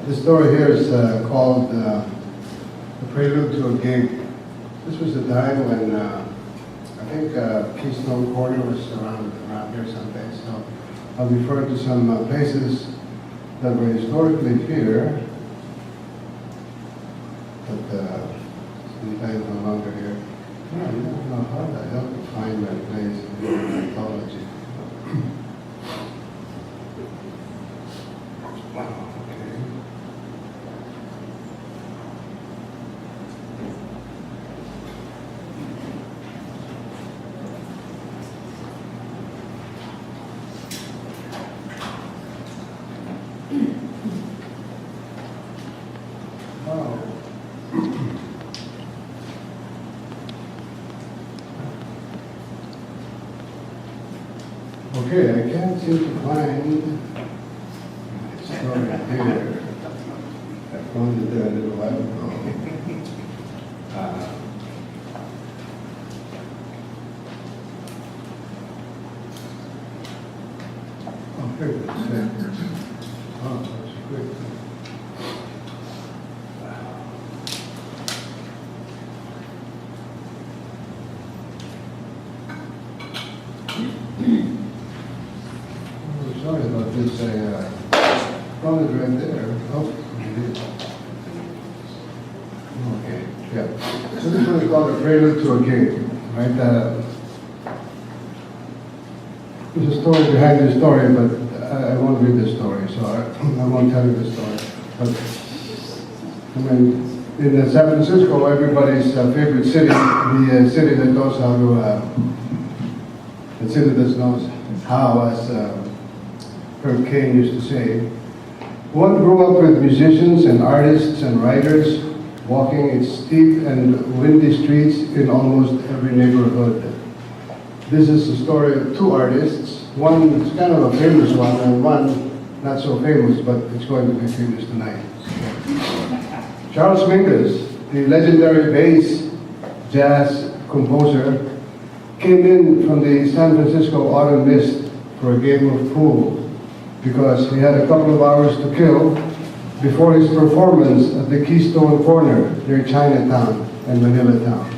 The story here is called The Prelude to a Gig. This was the time when I think Keystone Corner was around here someplace. So I'll refer to some places that were historically here, but sometimes no longer here. I don't know how the hell to find that place in mythology. Wow, okay. Wow. Okay, I can't seem to find the story here. I found it there a little while ago. Oh, here it is. Oh, that's quick. Sorry about this. I found it right there. Oh, it is. Okay, yeah. So this one is called A Prelude to a Gig, right? There's a story behind this story, but I won't read the story, so I won't tell you the story. But I mean, in San Francisco, everybody's favorite city, the city that knows how to, the city that knows how, as Herb Cain used to say. One grew up with musicians and artists and writers, walking its steep and windy streets in almost every neighborhood. This is the story of two artists. One is kind of a famous one, and one not so famous, but it's going to be famous tonight. Charles Mingus, the legendary bass jazz composer, came in from the San Francisco autumn mist for a game of pool because he had a couple of hours to kill before his performance at the Keystone Corner near Chinatown and Manila Town.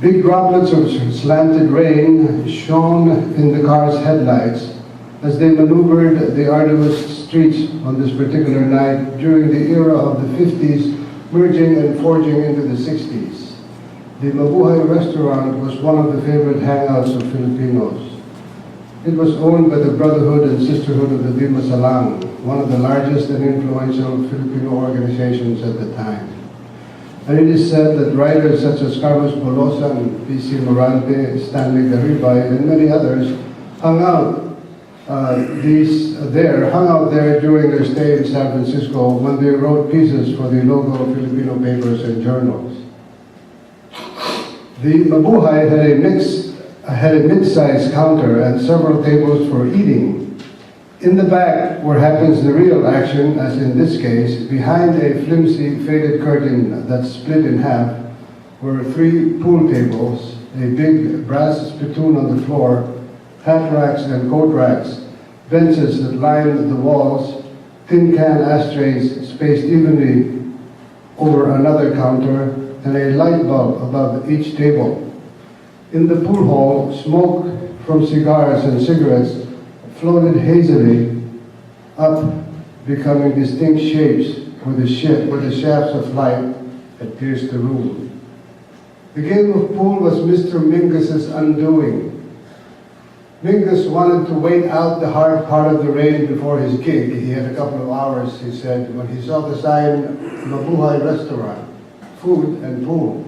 Big droplets of slanted rain shone in the car's headlights as they maneuvered the arduous streets on this particular night during the era of the 50s, merging and forging into the 60s. The Mabuhay restaurant was one of the favorite hangouts of Filipinos. It was owned by the Brotherhood and Sisterhood of the Dima Salang, one of the largest and influential Filipino organizations at the time. And it is said that writers such as Carlos Bolosa and P.C. Morante, Stanley Garibay, and many others hung out there during their stay in San Francisco when they wrote pieces for the local Filipino papers and journals. The Mabuhay had a mid-sized counter and several tables for eating. In the back, where happens the real action, as in this case, behind a flimsy, faded curtain that split in half, were 3 pool tables, a big brass spittoon on the floor, hat racks and coat racks, benches that lined the walls, tin can ashtrays spaced evenly over another counter, and a light bulb above each table. In the pool hall, smoke from cigars and cigarettes floated hazily up, becoming distinct shapes where the shafts of light had pierced the room. The game of pool was Mr. Mingus's undoing. Mingus wanted to wait out the hard part of the rain before his gig. He had a couple of hours, he said, when he saw the sign, Mabuhay Restaurant, food and pool.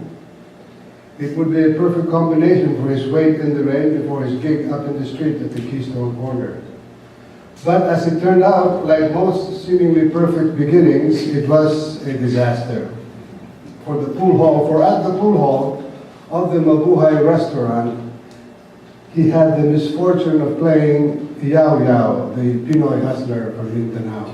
It would be a perfect combination for his wait in the rain before his gig up in the street at the Keystone Corner. But as it turned out, like most seemingly perfect beginnings, it was a disaster. For at the pool hall of the Mabuhay Restaurant, he had the misfortune of playing Yao Yao, the Pinoy hustler from Mindanao.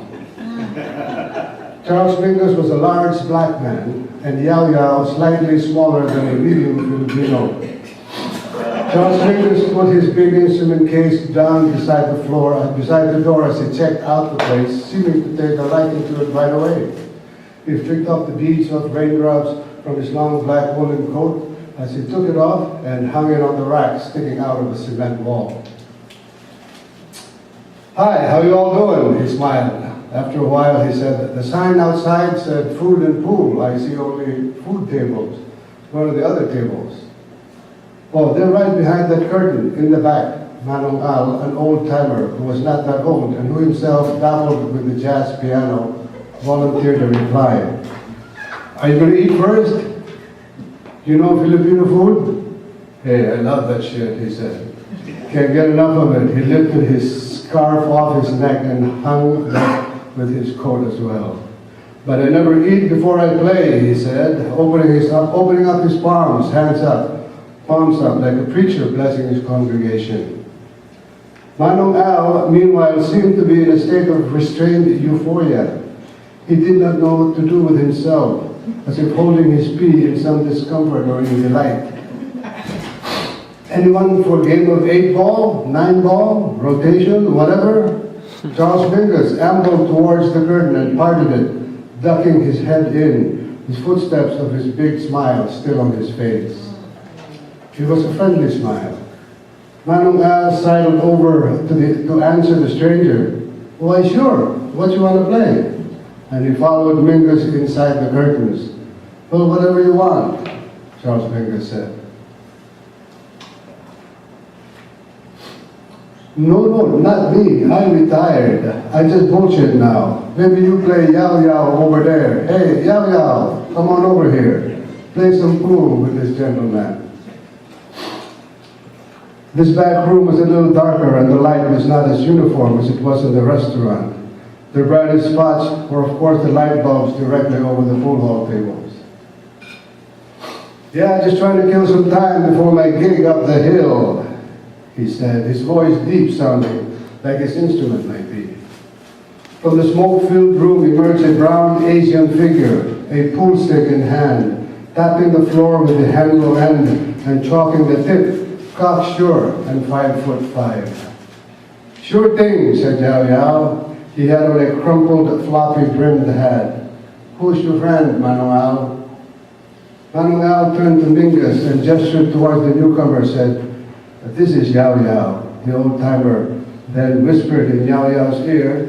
Charles Mingus was a large black man, and Yao Yao slightly smaller than a medium Filipino. Charles Mingus put his big instrument case down beside the floor, beside the door as he checked out the place, seeming to take a liking to it right away. He flicked off the beads of raindrops from his long black woolen coat as he took it off and hung it on the rack sticking out of the cement wall. "Hi, how you all doing?" he smiled. After a while he said, "The sign outside said food and pool. I see only food tables. Where are the other tables?" "Oh, they're right behind that curtain, in the back." Manong Al, an old-timer who was not that old and who himself dabbled with the jazz piano, volunteered to reply. "Are you going to eat first? You know Filipino food?" "Hey, I love that shit," he said. "Can't get enough of it." He lifted his scarf off his neck and hung that with his coat as well. "But I never eat before I play," he said, opening up his palms, hands up, palms up, like a preacher blessing his congregation. Manong Al, meanwhile, seemed to be in a state of restrained euphoria. He did not know what to do with himself, as if holding his pee in some discomfort or in delight. "Anyone for a game of 8-ball, 9-ball, rotation, whatever?" Charles Mingus ambled towards the curtain and parted it, ducking his head in, his footsteps of his big smile still on his face. It was a friendly smile. Manong Al sidled over to answer the stranger. "Why, sure. What you want to play?" And he followed Mingus inside the curtains. "Well, whatever you want," Charles Mingus said. No, not me. I'm retired. I just bullshit now. Maybe you play Yao Yao over there. Hey, Yao Yao, come on over here. Play some pool with this gentleman. This back room was a little darker and the light was not as uniform as it was in the restaurant. The brightest spots were, of course, the light bulbs directly over the pool hall tables. "Yeah, just trying to kill some time before my gig up the hill," he said, his voice deep sounding, like his instrument might be. From the smoke-filled room emerged a brown Asian figure, a pool stick in hand, tapping the floor with the handle end and chalking the tip, cocksure and 5'5". "Sure thing," said Yao Yao. He had on a crumpled, floppy-brimmed hat. "Who's your friend, Manong Al?" Manong Al turned to Mingus and gestured towards the newcomer, said, "This is Yao Yao, the old-timer," then whispered in Yao Yao's ear,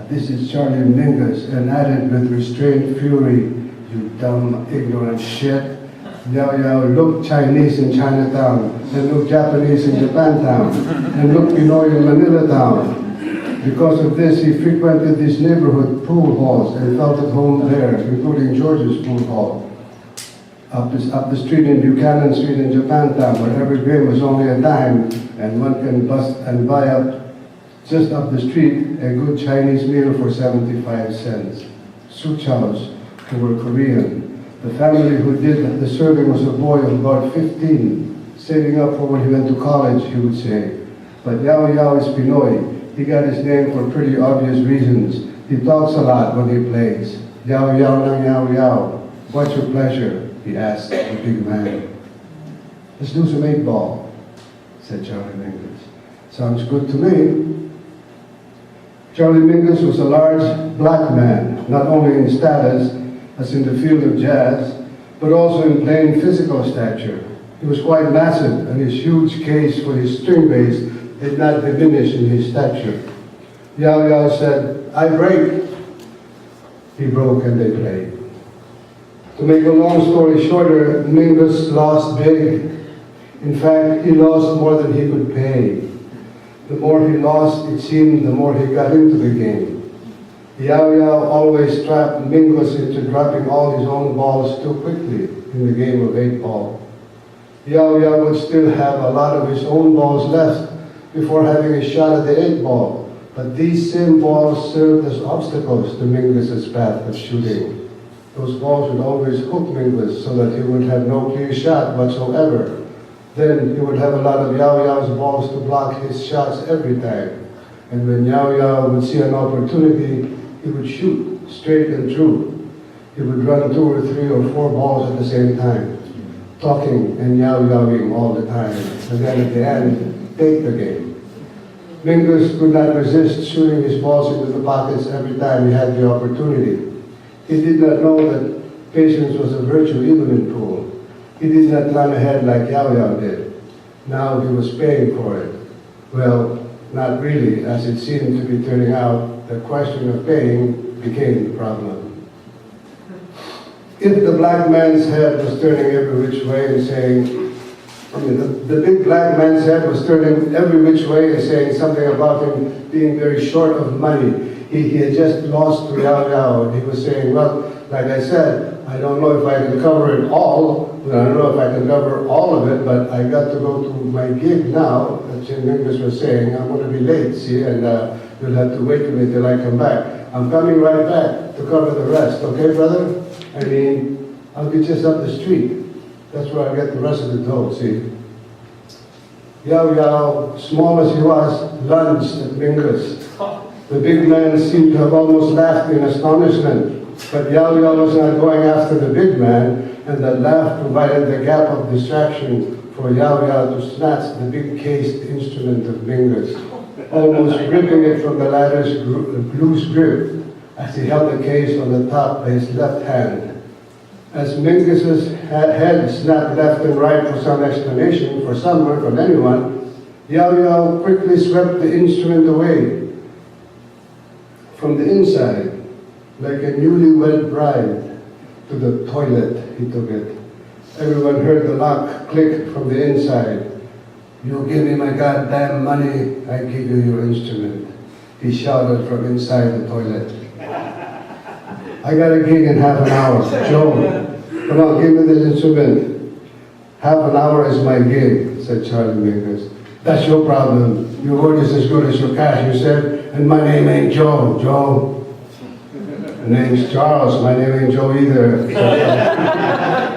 "This is Charlie Mingus," and added with restrained fury, "You dumb, ignorant shit." Yao Yao looked Chinese in Chinatown, and looked Japanese in Japantown, and looked Pinoy in Manila town. Because of this, he frequented these neighborhood pool halls and felt at home there, including George's pool hall. Up the street in Buchanan Street in Japantown, where every game was only a dime, and one can bust and buy up just up the street a good Chinese meal for 75 cents. Suchows, who were Korean. The family who did the serving was a boy of about 15, saving up for when he went to college, he would say. But Yao Yao is Pinoy. He got his name for pretty obvious reasons. He talks a lot when he plays. "Yao Yao nang Yao Yao. What's your pleasure?" he asked the big man. "Let's do some 8-ball, said Charlie Mingus. "Sounds good to me." Charlie Mingus was a large black man, not only in status, as in the field of jazz, but also in plain physical stature. He was quite massive, and his huge case for his string bass did not diminish in his stature. Yao Yao said, "I break." He broke and they played. To make a long story shorter, Mingus lost big. In fact, he lost more than he could pay. The more he lost, it seemed, the more he got into the game. Yao Yao always trapped Mingus into dropping all his own balls too quickly in the game of 8-ball. Yao Yao would still have a lot of his own balls left before having a shot at the 8-ball, but these same balls served as obstacles to Mingus's path of shooting. Those balls would always hook Mingus so that he would have no clear shot whatsoever. Then he would have a lot of Yao Yao's balls to block his shots every time. And when Yao Yao would see an opportunity, he would shoot straight and true. He would run 2 or 3 or 4 balls at the same time. talking and yowing all the time. And then at the end, take the game. Mingus could not resist shooting his balls into the pockets every time he had the opportunity. He did not know that patience was a virtue even in pool. He did not run ahead like Yao did. Now he was paying for it. Well, not really, as it seemed to be turning out. The question of paying became the problem. If the black man's head was turning every which way and saying, the big black man's head was turning every which way and saying something about him being very short of money. He had just lost to Yao, and he was saying, well, like I said, I don't know if I can cover it all. I don't know if I can cover all of it, but I got to go to my gig now, as Jim Mingus was saying. I'm going to be late, see, and you'll have to wait for me till I come back. I'm coming right back to cover the rest, okay, brother? I mean, I'll be just up the street. That's where I get the rest of the dough, see? Yao, small as he was, lunged at Mingus. The big man seemed to have almost laughed in astonishment, but Yao was not going after the big man, and that laugh provided the gap of distraction for Yao to snatch the big cased instrument of Mingus, almost ripping it from the latter's loose grip as he held the case on the top by his left hand. As Mingus's head snapped left and right for some explanation, for someone, from anyone, Yao quickly swept the instrument away. From the inside, like a newlywed bride, to the toilet he took it. Everyone heard the lock click from the inside. You give me my goddamn money, I give you your instrument, he shouted from inside the toilet. I got a gig in half an hour. Joe, come on, give me this instrument. Half an hour is my gig, said Charlie Mingus. That's your problem. Your word is as good as your cash, you said, and my name ain't Joe. Joe, the name's Charles. My name ain't Joe either.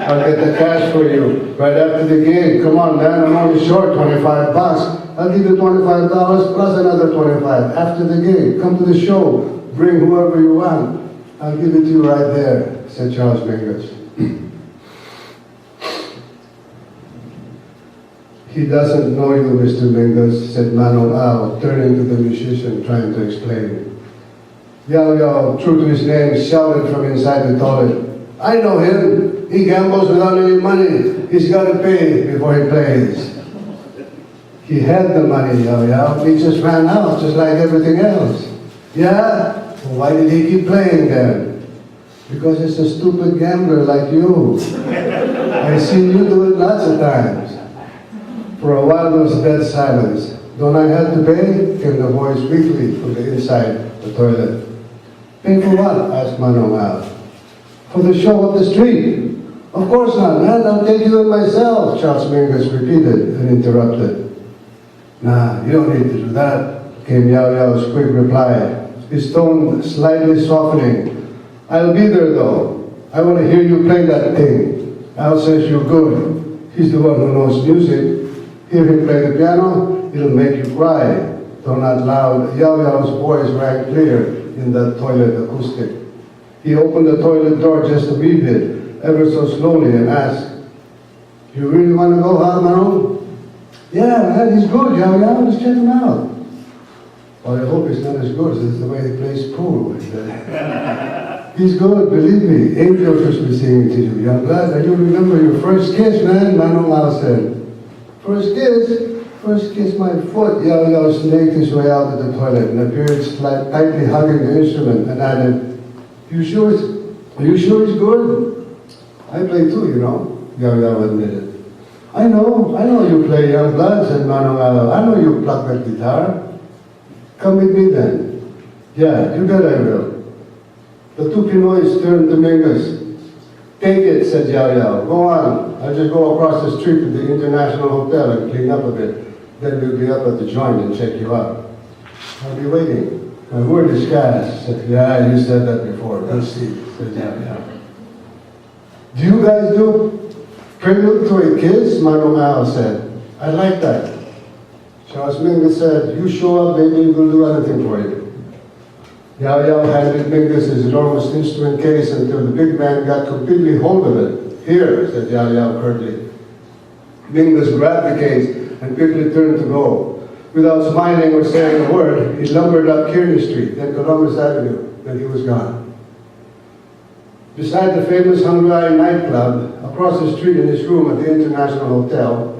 I'll get the cash for you right after the gig. Come on, man, I'm only short $25. I'll give you $25 plus another 25 after the gig. Come to the show. Bring whoever you want. I'll give it to you right there, said Charles Mingus. He doesn't know you, Mr. Mingus, said Manong Ao, turning to the musician, trying to explain. Yao, true to his name, shouted from inside the toilet. I know him. He gambles without any money. He's got to pay before he plays. He had the money, Yao. He just ran out, just like everything else. Yeah? Well, why did he keep playing then? Because he's a stupid gambler like you. I've seen you do it lots of times. For a while there was dead silence. Don't I have to pay? Came the voice weakly from the inside the toilet. Pay for what? Asked Manong Ao. For the show up the street. Of course not, man. I'll take you in myself, Charles Mingus repeated and interrupted. Nah, you don't need to do that, came Yao's quick reply, his tone slightly softening. I'll be there though. I want to hear you play that thing. Al says you're good. He's the one who knows music. Hear him play the piano, it'll make you cry. Though not loud, Yao's voice rang clear in that toilet acoustic. He opened the toilet door just a wee bit, ever so slowly, and asked, you really want to go, huh, Manong? Yeah, man, he's good, Yao. Let's check him out. Well, I hope he's not as good as the way he plays pool. He's good, believe me. Angels should be singing to you, young lad. And you remember your first kiss, man, Manong Ao said. First kiss? First kiss my foot. Yao snaked his way out of the toilet and appeared tightly hugging the instrument and added, are you sure he's good? I play too, you know, Yao admitted. I know you play, young blood, said Manong Ao. I know you pluck that guitar. Come with me then. Yeah, you bet I will. The two Pinoys turned to Mingus. Take it, said Yao. Go on. I'll just go across the street to the International Hotel and clean up a bit. Then we'll be up at the joint and check you out. I'll be waiting. My word is cash. Yeah, you said that before. We'll see, said Yao. Do you guys do prelude to a kiss? Manong Ao said. I like that. Charles Mingus said, you show up, maybe we'll do anything for you. Yao handed Mingus his enormous instrument case until the big man got completely hold of it. Here, said Yao curtly, Mingus grabbed the case and quickly turned to go. Without smiling or saying a word, he lumbered up Kearny Street, then Columbus Avenue, and he was gone. Beside the famous Hungary nightclub, across the street in his room at the International Hotel,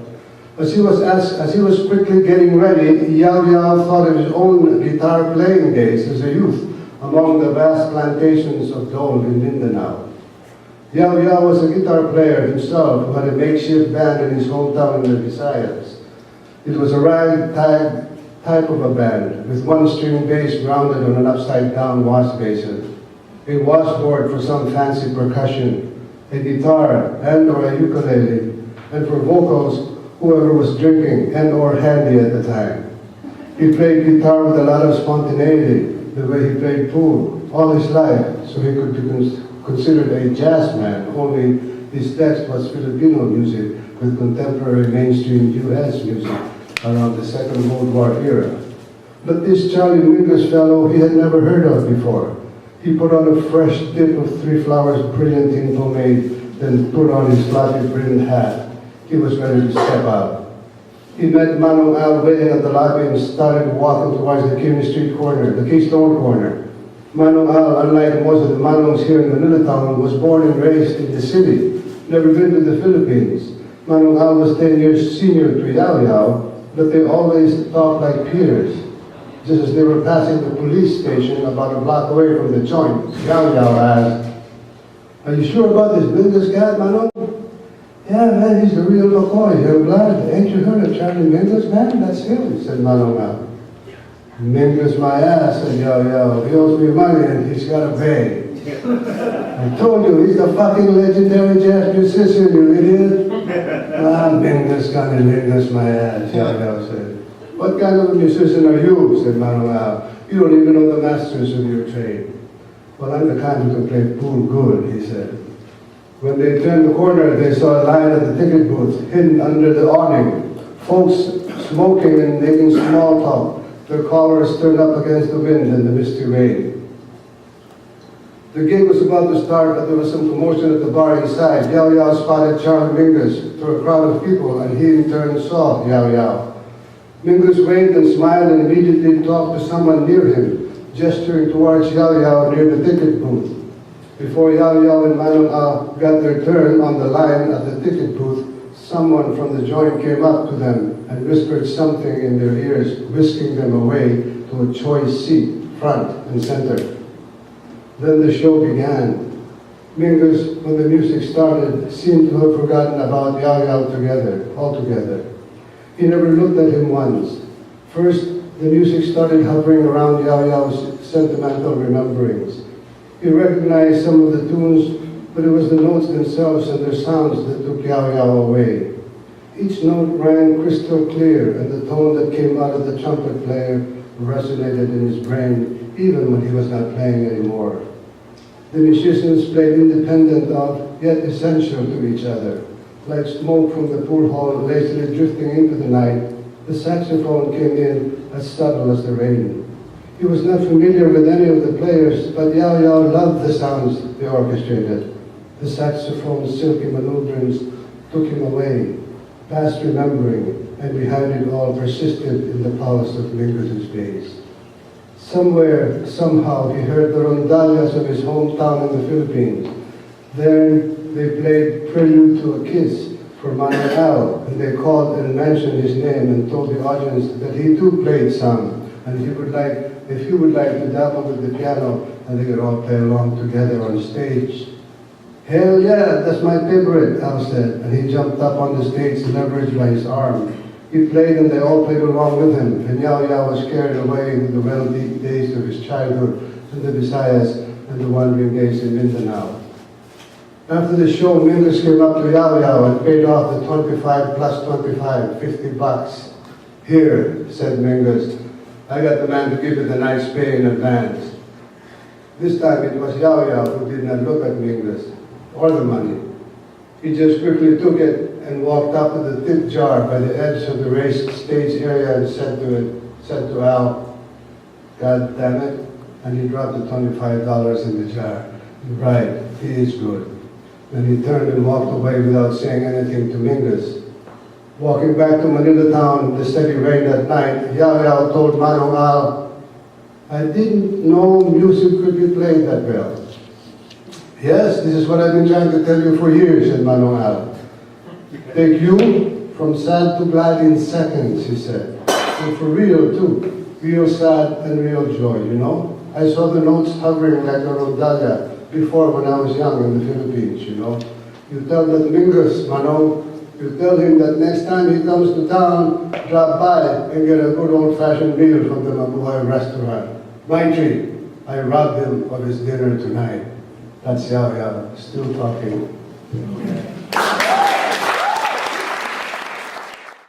as he was quickly getting ready, Yao Yao thought of his own guitar playing days as a youth among the vast plantations of gold in Mindanao. Yao Yao was a guitar player himself who had a makeshift band in his hometown in the Visayas. It was a ragtag type of a band with one string bass grounded on an upside-down wash basin, a washboard for some fancy percussion, a guitar and or a ukulele, and for vocals, whoever was drinking and or handy at the time. He played guitar with a lot of spontaneity, the way he played pool all his life, so he could be considered a jazz man, only his text was Filipino music with contemporary mainstream U.S. music around the Second World War era. But this Charlie Mingus fellow he had never heard of before. He put on a fresh dip of 3 Flowers brilliantine pomade, then put on his floppy brimmed hat. He was ready to step out. He met Manong Al waiting at the lobby and started walking towards the Kearny Street corner, the Keystone corner. Manong Al, unlike most of the Manongs here in Manila town, was born and raised in the city, never been to the Philippines. Manong Al was 10 years senior to Yao Yao, but they always talked like peers. Just as they were passing the police station about a block away from the joint, Yao Yao asked, "Are you sure about this Mingus cat, Manong?" "Yeah, man, he's the real McCoy. You're glad. Ain't you heard of Charlie Mingus, man? That's him," said Manong Al. "Mingus my ass," said Yao Yao. "He owes me money and he's got to pay." "I told you, he's the fucking legendary jazz musician, you idiot." "Ah, Mingus gonna Mingus my ass," Yao Yao said. "What kind of a musician are you?" said Manong Al. "You don't even know the masters of your trade." "Well, I'm the kind who can play pool good," he said. When they turned the corner, they saw a line at the ticket booth, hidden under the awning. Folks smoking and making small talk, their collars turned up against the wind and the misty rain. The gig was about to start, but there was some commotion at the bar inside. Yao Yao spotted Charlie Mingus through a crowd of people, and he in turn saw Yao Yao. Mingus waved and smiled and immediately talked to someone near him, gesturing towards Yao Yao near the ticket booth. Before Yao Yao and Manong Al got their turn on the line at the ticket booth, someone from the joint came up to them and whispered something in their ears, whisking them away to a choice seat, front and center. Then the show began. Mingus, when the music started, seemed to have forgotten about Yao Yao altogether. He never looked at him once. First, the music started hovering around Yao Yao's sentimental rememberings. He recognized some of the tunes, but it was the notes themselves and their sounds that took Yao Yao away. Each note rang crystal clear, and the tone that came out of the trumpet player resonated in his brain, even when he was not playing anymore. The musicians played independent of, yet essential to each other. Like smoke from the pool hall lazily drifting into the night, the saxophone came in as subtle as the rain. He was not familiar with any of the players, but Yao Yao loved the sounds they orchestrated. The saxophone's silky maneuverings took him away, past remembering, and behind it all persisted in the pulse of Mingus's bass. Somewhere, somehow, he heard the rondallas of his hometown in the Philippines. There, they played Prelude to a Kiss for Manong Al, and they called and mentioned his name and told the audience that he too played some, and if he would like to dabble with the piano, and they could all play along together on stage. "Hell yeah, that's my favorite," Al said, and he jumped up on the stage, leveraged by his arm. He played and they all played along with him, and Yao Yao was carried away with the well-deep days of his childhood in the Visayas and the wandering days in Mindanao. After the show, Mingus came up to Yao Yao and paid off the 25 plus 25, $50. "Here," said Mingus, "I got the man to give it a nice pay in advance." This time it was Yao Yao who did not look at Mingus or the money. He just quickly took it and walked up to the tip jar by the edge of the raised stage area and said to Al, "God damn it," and he dropped the $25 in the jar. "Right, he is good." Then he turned and walked away without saying anything to Mingus. Walking back to Manila town, the steady rain that night, Yao Yao told Manong Al, "I didn't know music could be played that well." "Yes, this is what I've been trying to tell you for years," said Manong Al. "Take you from sad to glad in seconds," he said. "And for real too, real sad and real joy, you know? I saw the notes hovering like a rondalla before when I was young in the Philippines, you know? You tell that Mingus, Manong, you tell him that next time he comes to town, drop by and get a good old-fashioned meal from the Mabuhay restaurant. My treat, I robbed him of his dinner tonight." That's Yao Yao, still talking.